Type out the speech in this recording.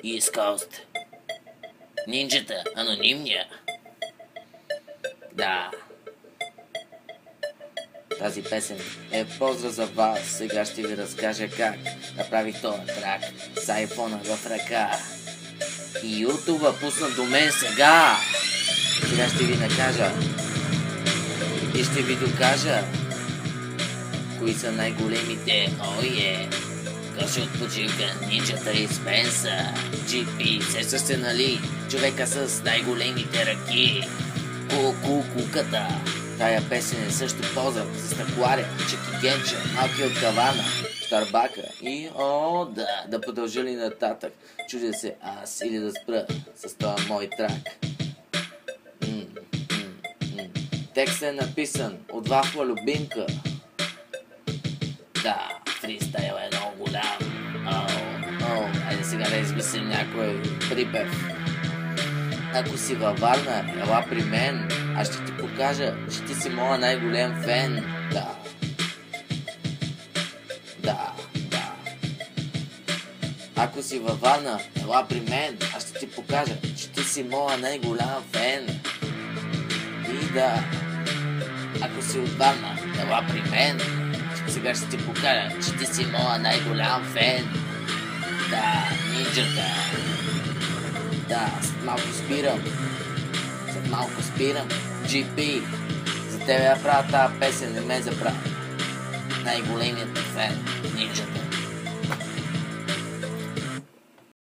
East Coast. Нинджата, анонимния. Да. Тази песен е поздрав за вас. Сега ще ви разкажа как направих този трак с айфона в ръка. И YouTube пусна до мен сега. Сега ще ви накажа и ще ви докажа кои са най-големите. Коши от почивка, Нинджата и Спенсър. GP, сещаш се, нали? Човека с най-големите ръки. Куката. Тая песен е също поздрав за Стъкларя, Чики Генча, Малки от Кавана, Старбака и да продължа ли нататък. Чудя се аз или да спра с този мой трак. Текстът е написан от Вафла Любимка. Да, фристайл е много голям. Айде сега да измислим някой припев. Ако си във Варна, ела при мен. Аз ще ти покажа, че ти си моя най-голям фен. Да. Ако си във Варна, ела при мен. Аз ще ти покажа, че ти си моя най-голям фен. И да, ако си от Варна, ела при мен. Сега ще ти покажа, че ти си моя най-голям фен. Да, Нинджата. Да, след малко спирам. GP, за тебе я правя тази песен, не ме забравя. Най-големият ти фен, Нинджата.